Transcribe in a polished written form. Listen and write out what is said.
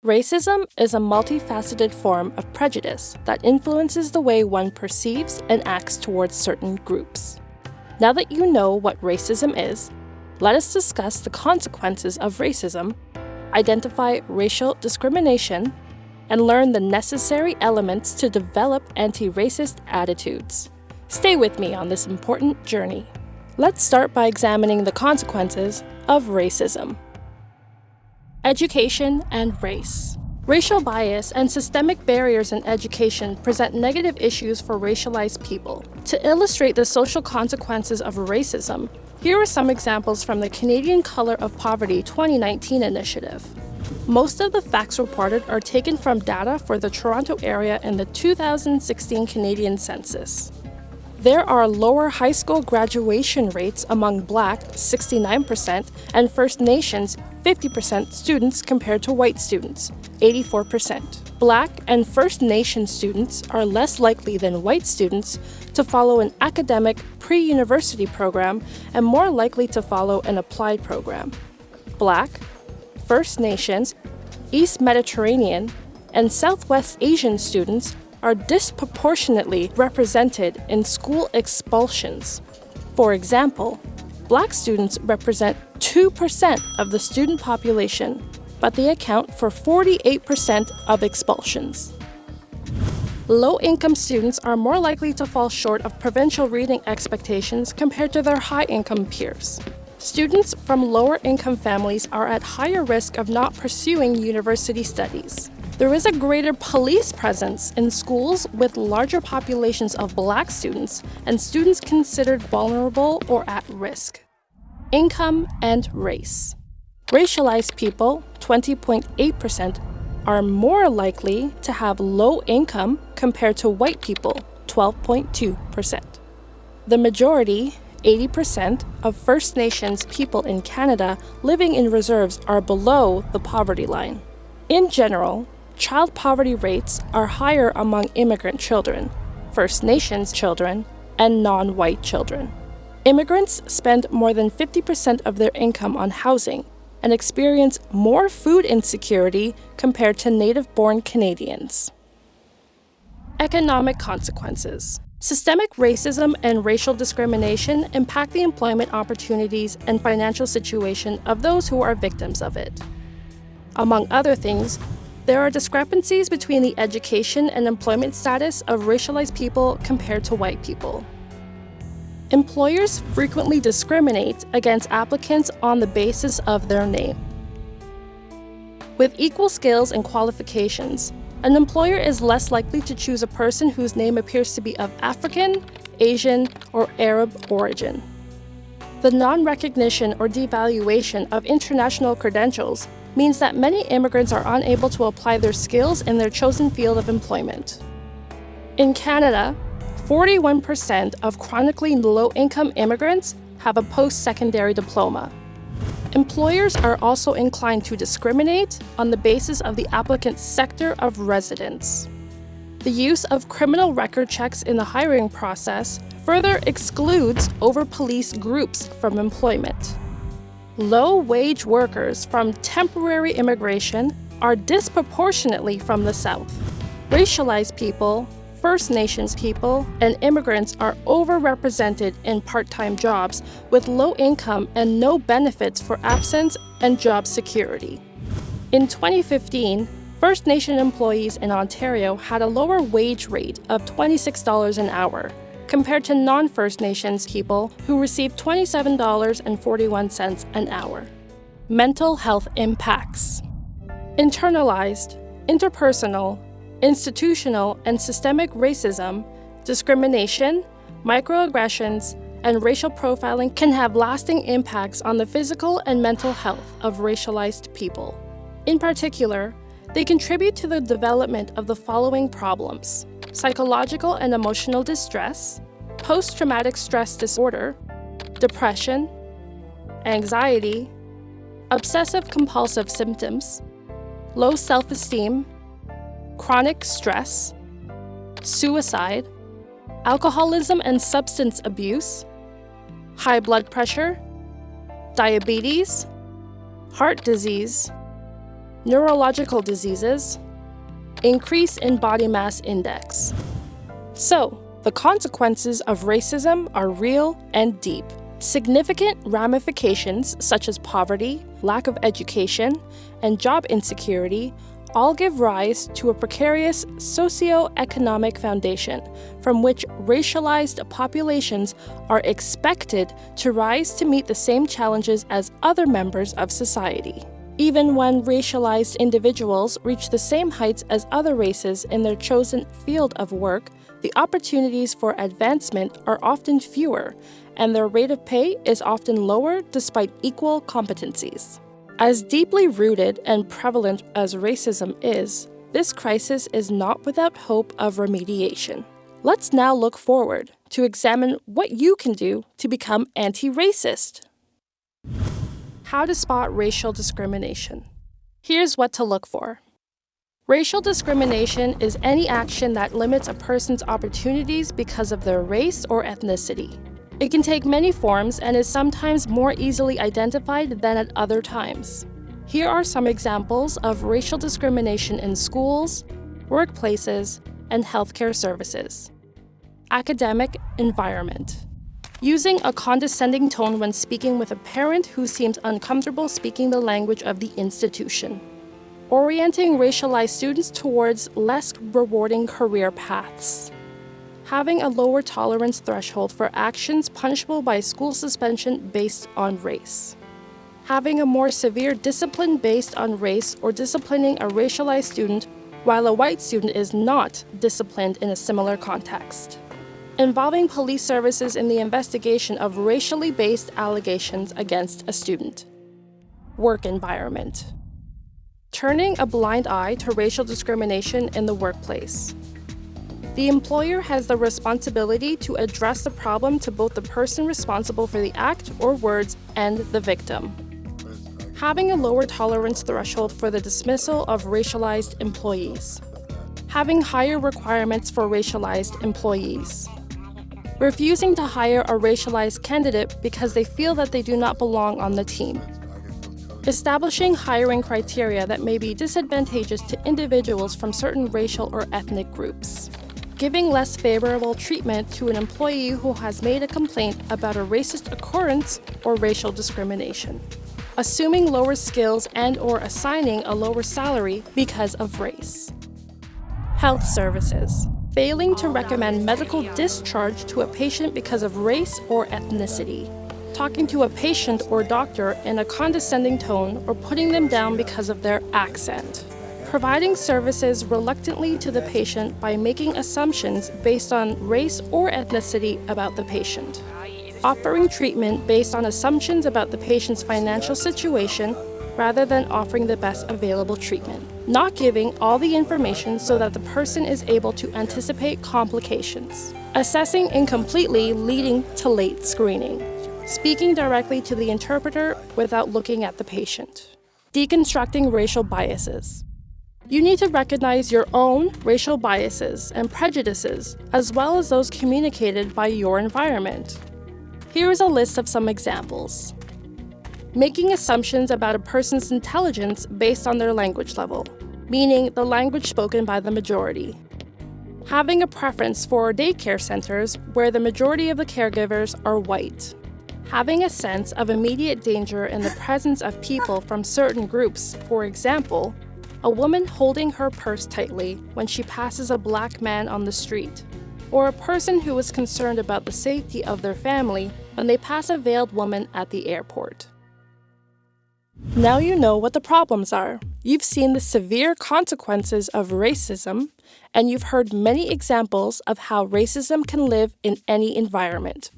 Racism is a multifaceted form of prejudice that influences the way one perceives and acts towards certain groups. Now that you know what racism is, let us discuss the consequences of racism, identify racial discrimination, and learn the necessary elements to develop anti-racist attitudes. Stay with me on this important journey. Let's start by examining the consequences of racism. Education and race. Racial bias and systemic barriers in education present negative issues for racialized people. To illustrate the social consequences of racism, here are some examples from the Canadian Color of Poverty 2019 initiative. Most of the facts reported are taken from data for the Toronto area in the 2016 Canadian Census. There are lower high school graduation rates among Black, 69%, and First Nations, 50% students compared to white students, 84%. Black and First Nation students are less likely than white students to follow an academic pre-university program and more likely to follow an applied program. Black, First Nations, East Mediterranean, and Southwest Asian students are disproportionately represented in school expulsions. For example, Black students represent 2% of the student population, but they account for 48% of expulsions. Low-income students are more likely to fall short of provincial reading expectations compared to their high-income peers. Students from lower-income families are at higher risk of not pursuing university studies. There is a greater police presence in schools with larger populations of Black students and students considered vulnerable or at risk. Income and race. Racialized people, 20.8%, are more likely to have low income compared to white people, 12.2%. The majority, 80%, of First Nations people in Canada living in reserves are below the poverty line. In general, child poverty rates are higher among immigrant children, First Nations children, and non-white children. Immigrants spend more than 50% of their income on housing and experience more food insecurity compared to native-born Canadians. Economic consequences. Systemic racism and racial discrimination impact the employment opportunities and financial situation of those who are victims of it. Among other things, there are discrepancies between the education and employment status of racialized people compared to white people. Employers frequently discriminate against applicants on the basis of their name. With equal skills and qualifications, an employer is less likely to choose a person whose name appears to be of African, Asian, or Arab origin. The non-recognition or devaluation of international credentials means that many immigrants are unable to apply their skills in their chosen field of employment. In Canada, 41% of chronically low-income immigrants have a post-secondary diploma. Employers are also inclined to discriminate on the basis of the applicant's sector of residence. The use of criminal record checks in the hiring process further excludes over-policed groups from employment. Low-wage workers from temporary immigration are disproportionately from the South. Racialized people, First Nations people, and immigrants are overrepresented in part-time jobs with low income and no benefits for absence and job security. In 2015, First Nation employees in Ontario had a lower wage rate of $26 an hour, compared to non-First Nations people who received $27.41 an hour. Mental health impacts. Internalized, interpersonal, institutional, and systemic racism, discrimination, microaggressions, and racial profiling can have lasting impacts on the physical and mental health of racialized people. In particular, they contribute to the development of the following problems: psychological and emotional distress, post-traumatic stress disorder, depression, anxiety, obsessive-compulsive symptoms, low self-esteem, chronic stress, suicide, alcoholism and substance abuse, high blood pressure, diabetes, heart disease, neurological diseases, increase in body mass index. So, the consequences of racism are real and deep. Significant ramifications such as poverty, lack of education, and job insecurity all give rise to a precarious socio-economic foundation from which racialized populations are expected to rise to meet the same challenges as other members of society. Even when racialized individuals reach the same heights as other races in their chosen field of work, the opportunities for advancement are often fewer, and their rate of pay is often lower despite equal competencies. As deeply rooted and prevalent as racism is, this crisis is not without hope of remediation. Let's now look forward to examine what you can do to become anti-racist. How to spot racial discrimination. Here's what to look for. Racial discrimination is any action that limits a person's opportunities because of their race or ethnicity. It can take many forms and is sometimes more easily identified than at other times. Here are some examples of racial discrimination in schools, workplaces, and healthcare services. Academic environment. Using a condescending tone when speaking with a parent who seems uncomfortable speaking the language of the institution. Orienting racialized students towards less rewarding career paths. Having a lower tolerance threshold for actions punishable by school suspension based on race. Having a more severe discipline based on race or disciplining a racialized student while a white student is not disciplined in a similar context. Involving police services in the investigation of racially based allegations against a student. Work environment. Turning a blind eye to racial discrimination in the workplace. The employer has the responsibility to address the problem to both the person responsible for the act or words and the victim. Having a lower tolerance threshold for the dismissal of racialized employees. Having higher requirements for racialized employees. Refusing to hire a racialized candidate because they feel that they do not belong on the team. Establishing hiring criteria that may be disadvantageous to individuals from certain racial or ethnic groups. Giving less favorable treatment to an employee who has made a complaint about a racist occurrence or racial discrimination. Assuming lower skills and/or assigning a lower salary because of race. Health services. Failing to recommend medical discharge to a patient because of race or ethnicity. Talking to a patient or doctor in a condescending tone or putting them down because of their accent. Providing services reluctantly to the patient by making assumptions based on race or ethnicity about the patient. Offering treatment based on assumptions about the patient's financial situation rather than offering the best available treatment. Not giving all the information so that the person is able to anticipate complications. Assessing incompletely leading to late screening. Speaking directly to the interpreter without looking at the patient. Deconstructing racial biases. You need to recognize your own racial biases and prejudices, as well as those communicated by your environment. Here is a list of some examples. Making assumptions about a person's intelligence based on their language level, meaning the language spoken by the majority. Having a preference for daycare centers where the majority of the caregivers are white. Having a sense of immediate danger in the presence of people from certain groups, for example, a woman holding her purse tightly when she passes a black man on the street, or a person who is concerned about the safety of their family when they pass a veiled woman at the airport. Now you know what the problems are. You've seen the severe consequences of racism, and you've heard many examples of how racism can live in any environment.